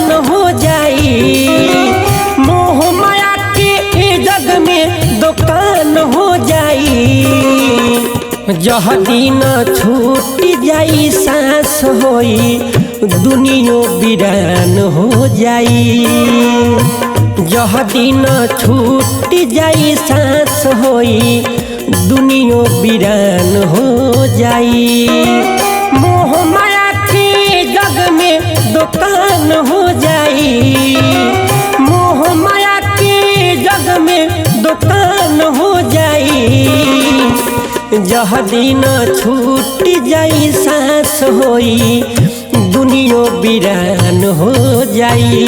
दुकान हो जाई, मोह माया के जग में दुकान हो जाई। जह दिन छूट जाई सांस होई दुनिया वीरान हो जाई। जह दिन छूट जाई सांस होई दुनिया वीरान हो जाई। मोह माया के जग में दुकान हो जाई, मोह माया के जग में दुकान हो जाई। जह दिन छूट जाई सांस होई दुनिया वीरान हो जाई।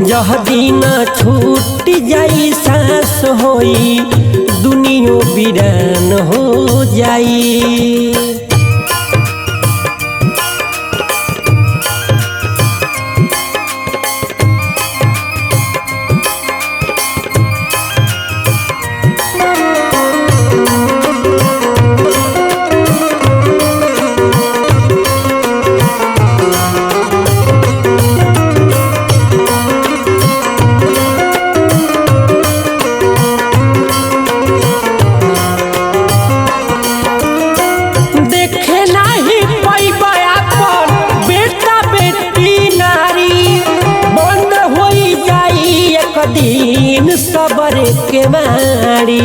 जह दिन छूट जाई सांस होई दुनिया वीरान हो जाई। दिन सबर के मारी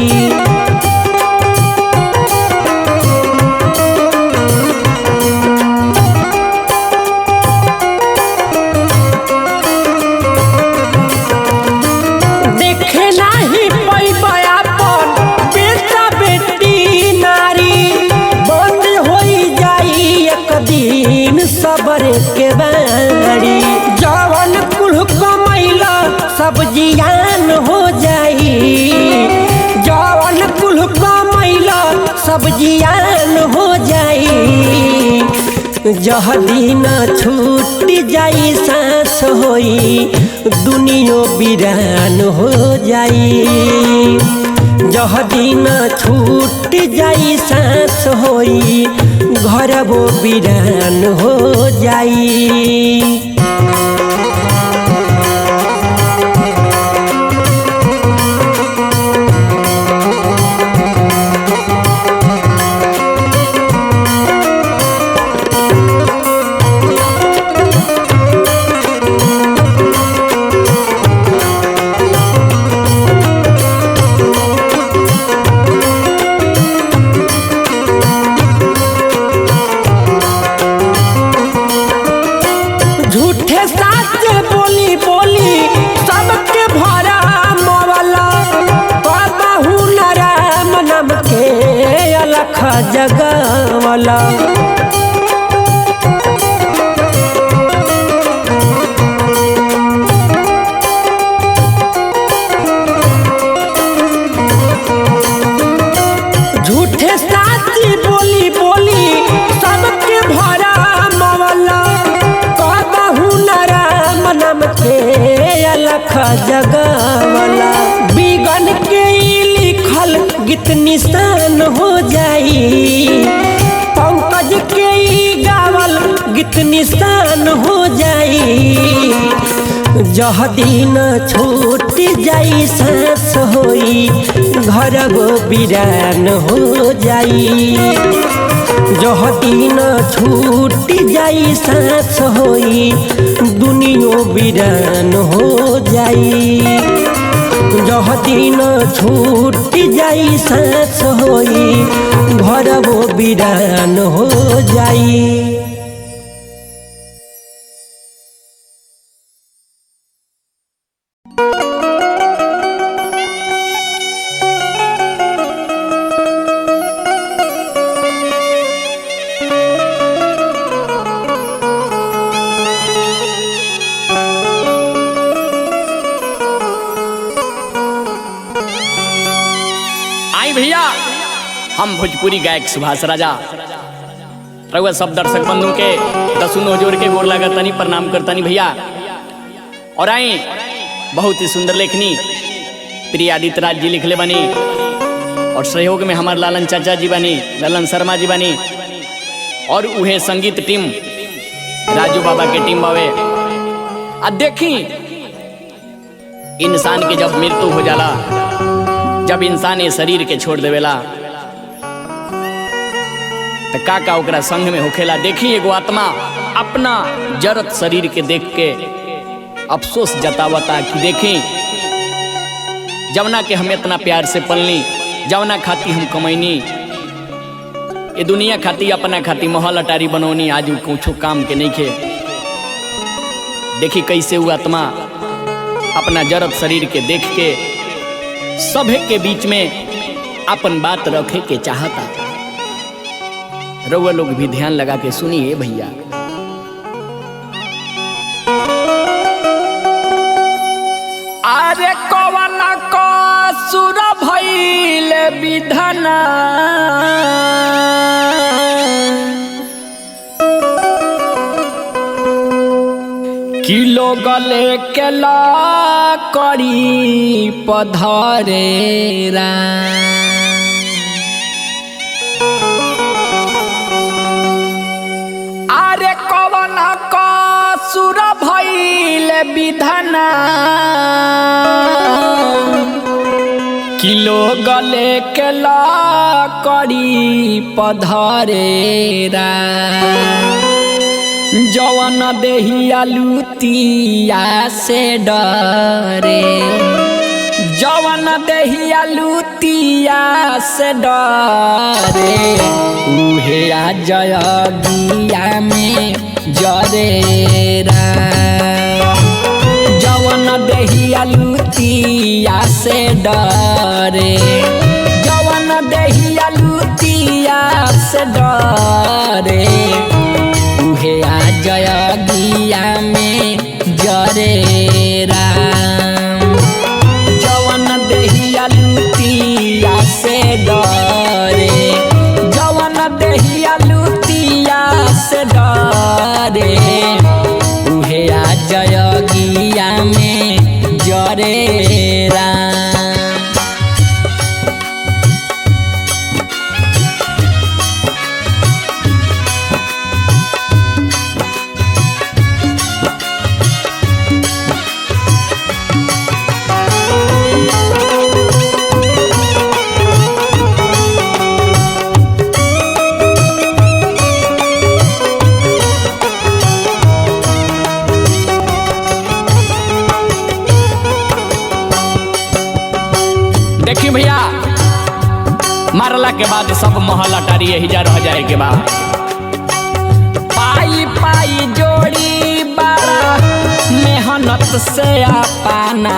देखे नाही पैबा अपन बेटा बेटी नारी। बंद हो जाई एक दिन सबर के मारी। जवन कुल कमैला सब जियान हो जाई, जवन कुल कमैला सब जियान हो जाई। जह दिन छूट जाई सांस होई दुनिया वीरान हो जाई। जह दिन छूट जाई सांस होई घर वो वीरान हो जाई। झूठे साथ बोली बोली सबके भरा मवाला। बाबू नाराम नाम के अलख जगवाला। झूठे साथ बोली बोली सबके भरा मवाला। नाम के अलख जगवाला। बिगन के लिखल गीत निशान हो जाई, पंकज के गावल गीत निशान हो जाई। जह दिन छूट जाई सांस होई घर वो वीरान हो जाई। जह दिन छूट जाई सांस होई दुनिया वीरान हो जाई। जह दिन छूट जाई सांस होई घर वो वीरान हो जाई। भैया हम भोजपुरी गायक सुभाष राजा रउआ सब दर्शक बंधु के दसुनो जोर के गोर लागतानी प्रणाम करतानी भैया। और आई बहुत ही सुंदर लेखनी प्रिय आदित्य राज जी लिखले बनी और सहयोग में हमारे लालन चाचा जी बनी, ललन शर्मा जी बनी और उहे संगीत टीम राजू बाबा के टीम बावे देखी इंसान के जब मृत्यु हो जाला, जब इंसान ये शरीर के छोड़ देवेला तो का ओकरा संग में होखेला। देखी एगो आत्मा अपना जरत शरीर के देख के अफसोस जतावता कि देखी जवना के हम इतना प्यार से पलनी, जवना खाती हम कमैनी, ये दुनिया खाती अपना खाती महल अटारी बनौनी, आज कुछ काम के नहीं खे। देखी कैसे वो आत्मा अपना जरत शरीर के देख के सभे के बीच में अपन बात रखे के चाहता। रउआ लोग भी ध्यान लगा के सुनिए भैया। अरे कवन कसुर भइल विधना, किलो गले के ला करी पधरेरा। अरे कवन कसुर भइल विधना, किलो गले के ला करी पधरेरा। जवन देहिया लुतिया से डरे, जवन देहिया लुतिया से डरे, उहे आ जयगिया में जरेरा। जवन देहिया लुतिया से डरे, जवन देहिया लुतिया से डरे, उहे आ जयगिया में जरेरा। जवन देहिया लुतिया से डरे, जवन देहिया लुतिया से डरे, उहे आ जयगिया में जरेरा। देखी भैया, मारला के बाद सब महल अटारी यही जा रह जाए के बाद पाई पाई जोड़ी बारा मेहनत से अपना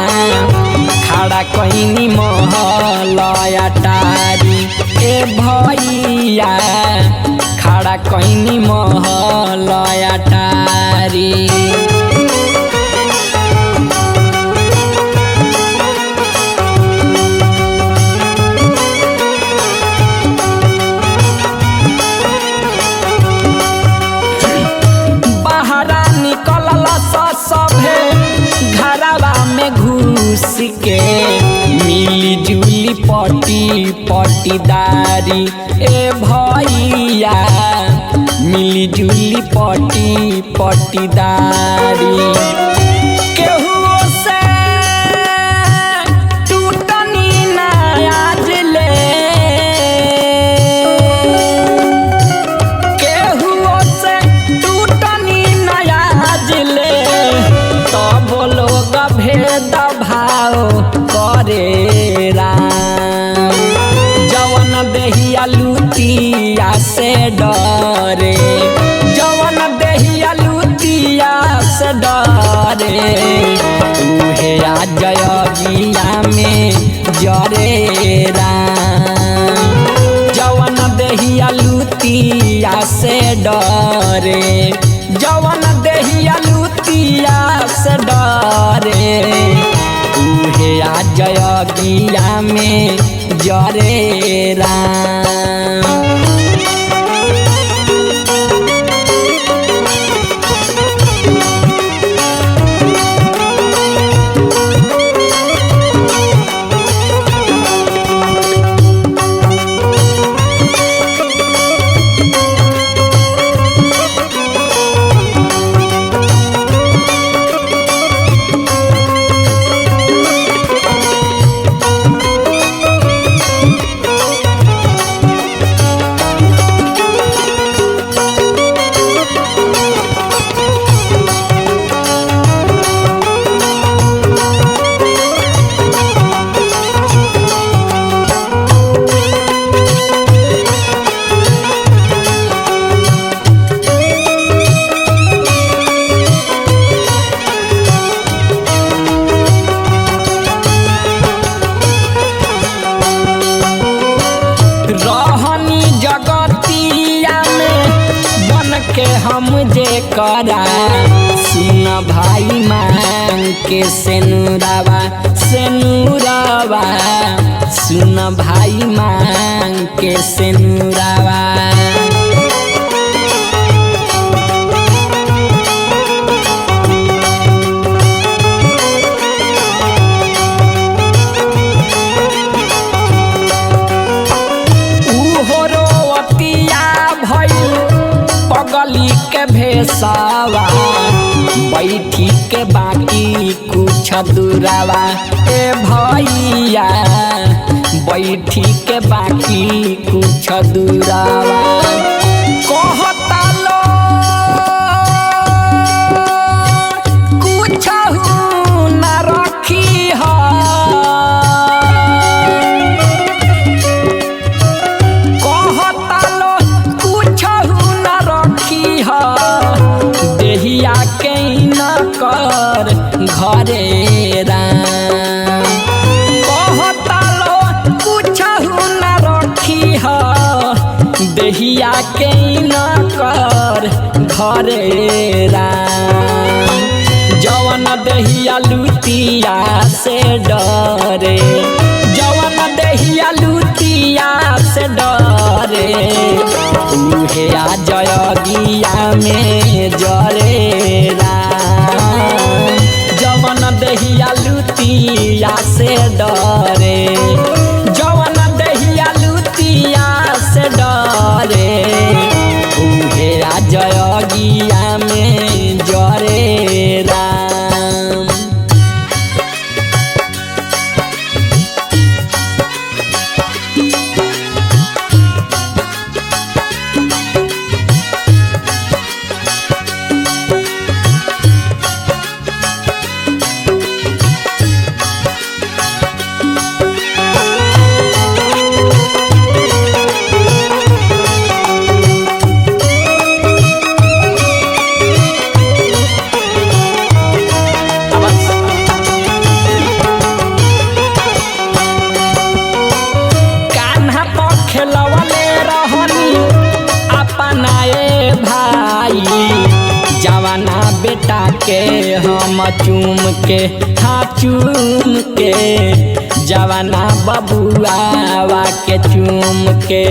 खड़ा कहीं महल अटारी। ए भैया खड़ा कहीं महल अटारी। घुस के मिली जुली पटी पटीदारी। ए भैया मिली जुली पटी पटीदारी। केहू से टूटनी ना आज ले, केहू से टूटनी ना आज ले, तब लोग भेद भाव करे राम। जवन देहिया लुतिया से डरे, जवन देहिया लुतिया से डरे, उहे आ जयगिया में जरे राम। जवन देहिया लुतिया से डरे, जवन देहिया लुतिया से डरे, उहे आ जयगिया में जरे राम। करा सुन भाई मांग के सेनुरावा सेनुरावा सुन भाई मांग के सेनुरावा पगली के भेसावा बैठी के बाकी कुछ दूरावा ए भैया बैठी के बाकी कुछ दूरावा कहता लो कुछ न रखी है देहिया के न कर घरे राम कहता लो कुछ न रखी है देहिया के न कर घरे राम जवन देहिया लुटिया से डरे जवन देहिया लुटिया से डरे उहे आ जयगिया में जरे राम जवन देहिया लुटिया से डरे जवन देहिया लुटिया से डरे उहे आ जयगिया में जरे राम जवाना बेटा के हम चूम के हाँ चूम के जवाना बबुआवा के चूम के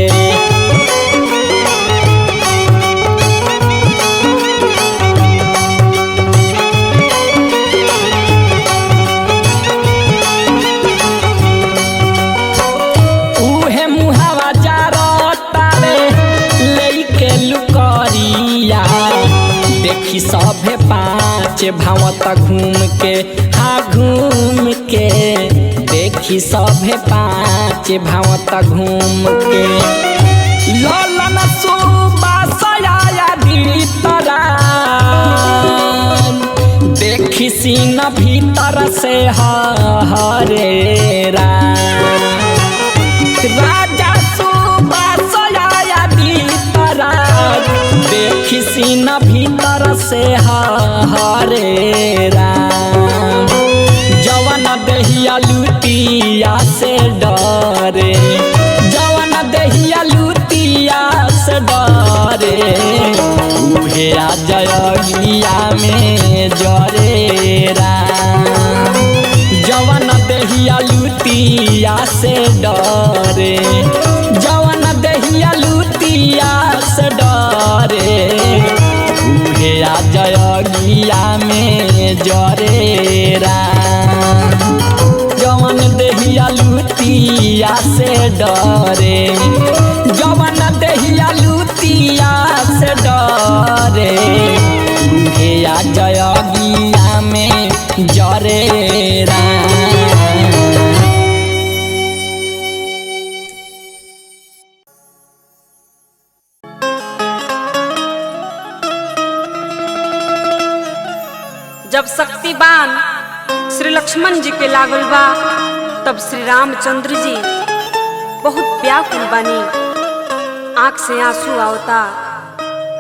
उहे मुहावा जारता रे लेके लुकरिया देखी सभे पाँच भावत घूम के हाँ घूम के देखी सभे पाँच भावत घूम के ललन सुबासया भीतरा देखी सीन भीतर से हरे राजा सुबासया भीतरा देखी सीन भीतर से हरे राम जवन देहिया लुटिया से डरे जवन देहिया लुटिया से डरे उहे आ जयगिया में जरे राम जवन देहिया लुटिया से डरे जवन देहिया लुटिया से डरे उहे आ जयगिया में जरे राम जवन देहिया लुटिया से डरे जवन देहिया लुटिया से डरे उहे आ जयगिया में जरे राम जब शक्तिवान श्री लक्ष्मण जी के लागल बा तब श्री रामचंद्र जी बहुत व्याकुल बानी, आंख से आंसू आवता।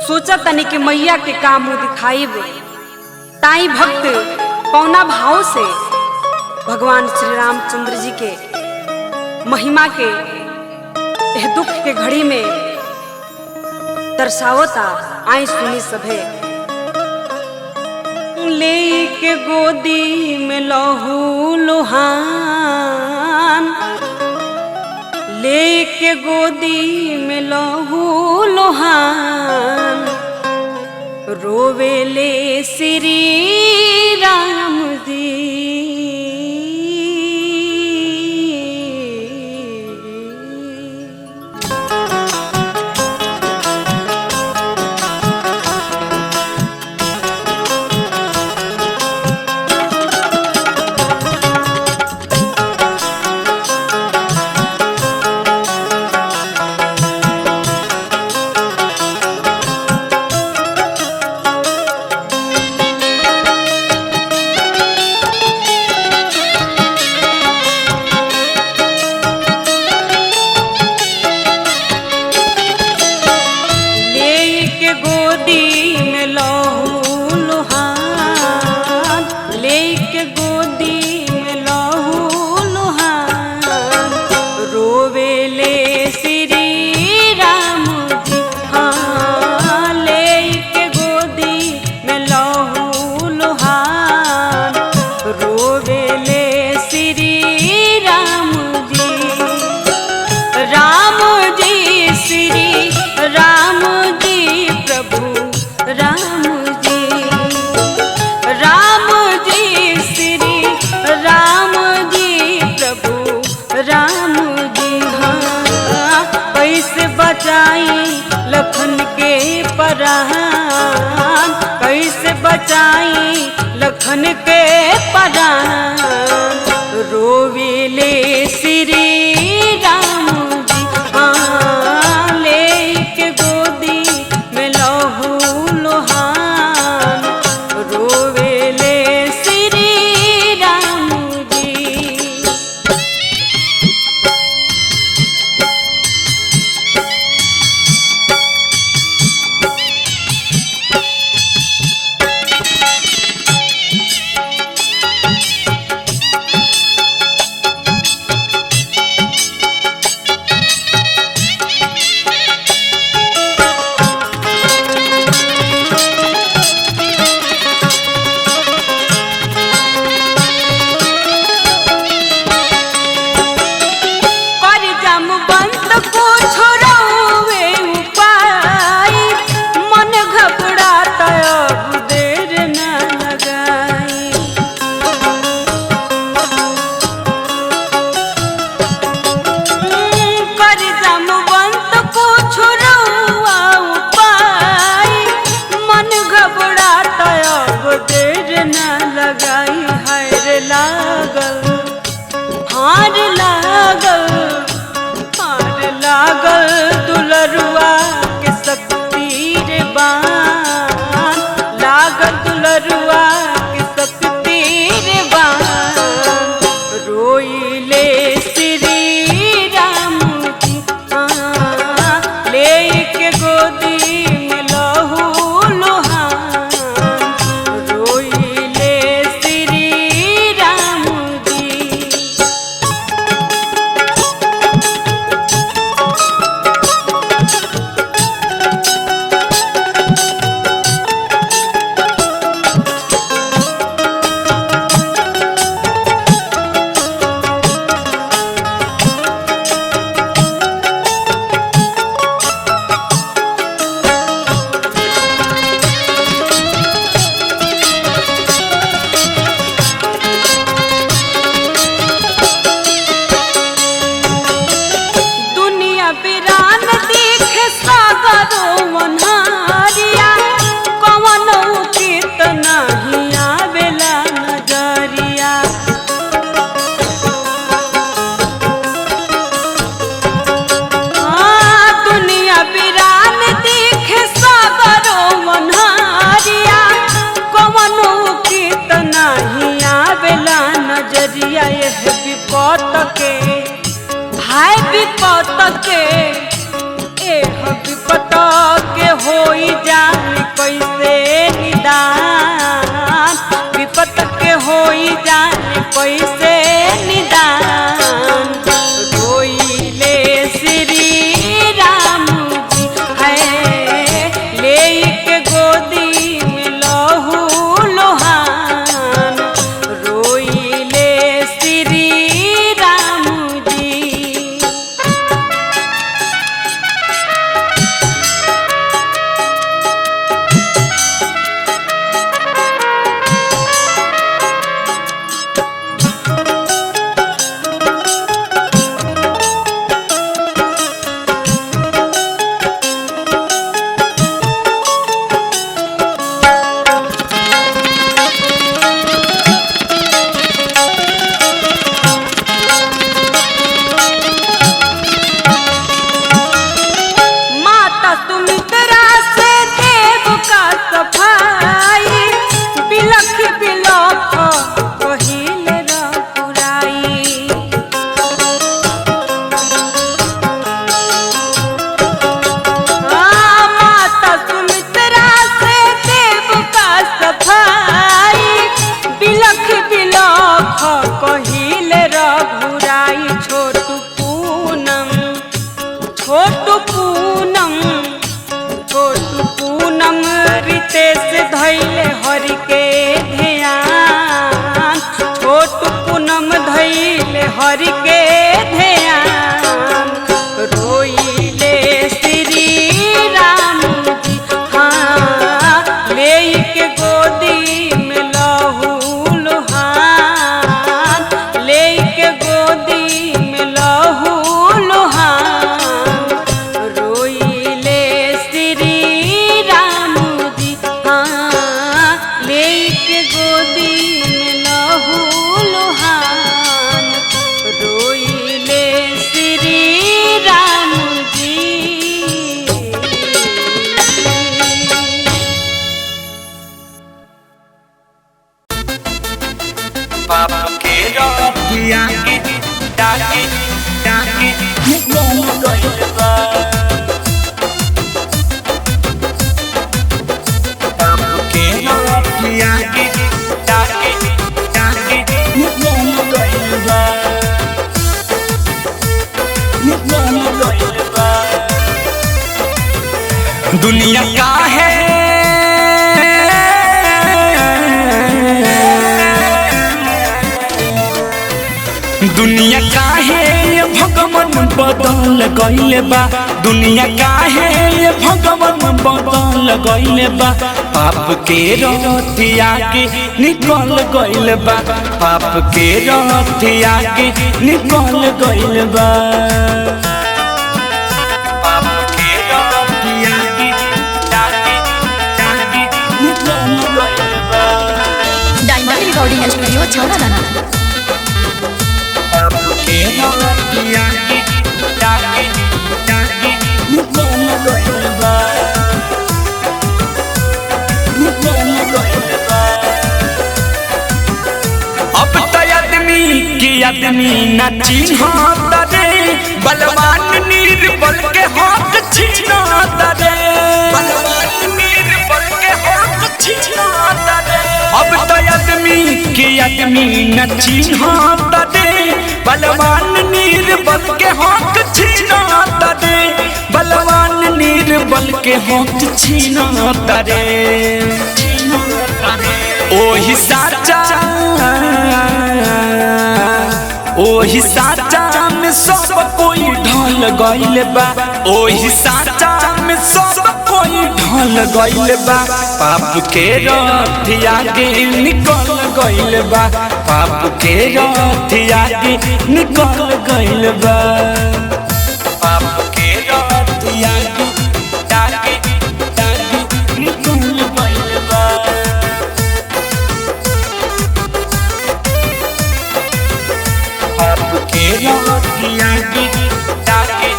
सोचा तनी कि मैया के का मुँह दिखाइब। ताई भक्त पौना भाव से भगवान श्री रामचंद्र जी के महिमा के यह दुख के घड़ी में दर्शावता। आई सुनी सभे लेके गोदी में लहू लोहान, लेके गोदी में लहू लोहान, रोवेले श्री राम जी। लखन के परान, कैसे बचाई लखन के परान, रोवेले श्री राम जी। हाँ लेके गोदी में लहू लोहान, रोवेले श्री राम जी। दुलरुआ के शक्ति रे बान, लागल दुलरुआ के शक्ति रे बान, रोइले श्री राम जी। लेके गोदी में लहू लोहान, रोइले श्री राम जी। विपत के हाय विपत के एह विपत के होई जान कैसे निदान, विपत के होई जान कैसे निदान, रोइले श्री राम जी। है लेके गोदी में लहू लोहान, हरि के ध्यान रोइले श्री राम जी। हाँ ले के गोदी में लहू लुहान, ले के गोदी में लहू लुहान रोइले श्री राम जी। हाँ ले के गोदी में लहू लुहान रोइले श्री राम जी। बाप के रतिया के डाके डाके निकल गइल बा। बाप के रतिया के डाके डाके निकल गइल बा। निकल गइल बा। दुनिया का है दुनिया काहे ये भगवान बदल गइले बा। दुनिया काहे ये भगवान बदल गइले बा। पाप के रतिया के निकल गइले बा। पाप के रतिया के निकल गइले बा। पाप के रतिया के डाके डाके निकल गइले बा। Diamond recording studio छौड़ादाना। के रतिया के डाके डाके निकल गइल बा। निकल गइल बा। अब त आदमी के आदमी ना चिन्हत रे। बलवान निर्बल के हक छीनत रे। बलवान निर्बल के हक छीनत रे। अब त आदमी के आदमी न चिन्हत रे। बलवान निर्बल के हक छीनत रे। बलवान निर्बल के हक छीनत रे। ओही साचा ओही साचा में सब कोई ढल गइल बा। ओही साचा में सब कोई ढल गइल बा। पाप के रतिया के निकल गइल बा। पाप के रतिया के निकल गइल बा। पाप के रतिया के डाके डाके निकल गइल बा। पाप के रतिया के डाके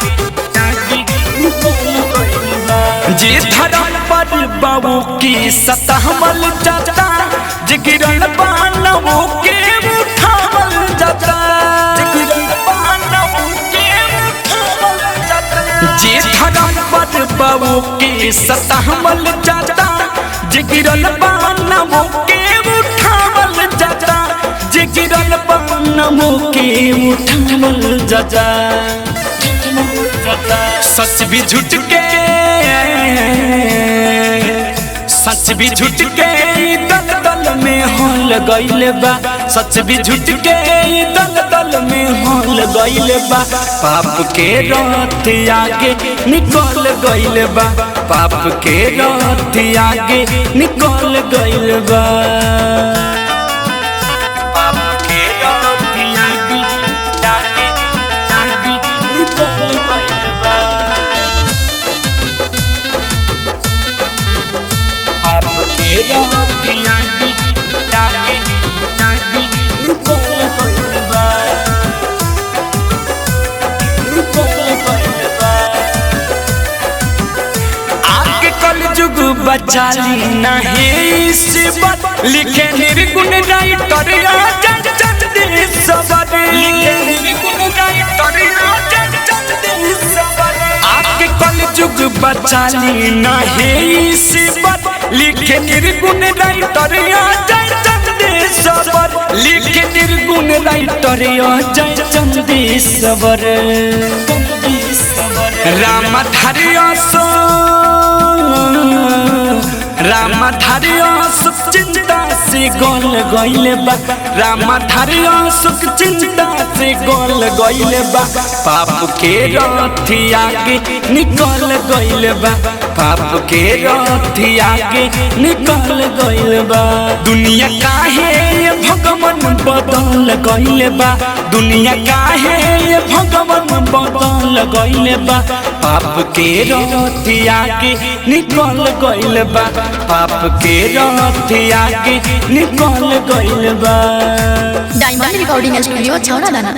डाके निकल गइल बा। जे धर्म पर बाबू की सतहमल जाता। जे गिरल बानवों के उठावल जाता। जे गिरल बानवों के उठावल जाता। जे धर्म पर बाबू की सतहमल जाता। जे गिरल बानवों के उठावल जाता। जे गिरल बानवों के उठावल जाता। सच भी झूठ के सच भी झूठ के दल दल में होल गइल बा। सच भी झूठ के दल दल में होल गइल बा। पाप के रतिया के निकल गइल बा। पाप के रतिया के निकल गइल बा। पाप के रतिया के डाके डाके निकल गइल बा। पाप के रतिया के डाके डाके निकल गइल बा। निकल गइल बा। आगे कल जुग बचाली नहीं सिबत। लिखे निर्गुण राइटर आजन चंद सबर। लिखे निर्गुण राइटर आजन चंद सबर। आगे कल जुग बचाली नहीं सिबत। लिखे निर्गुण राइटर आजन चंद सबर। लिखे निर्गुण राइटर आजन चंद सबर। राम धरिया सो राम धरिया सुख चिंता से गोल गइल बा। राम धरिया सुख चिंता से गल गइल बा पाप के रथी आगे निकल गइल बा पाप के रथी आगे निकल गइल बा दुनिया काहे ये भगवान बदल गइल बा दुनिया काहे ये भगवान बदल गइल बा पाप के रथी आगे निकल गइल बा पाप के रथी आगे निकल गइल बा डायमंड रिकॉर्डिंग स्टूडियो छौड़ा दाना।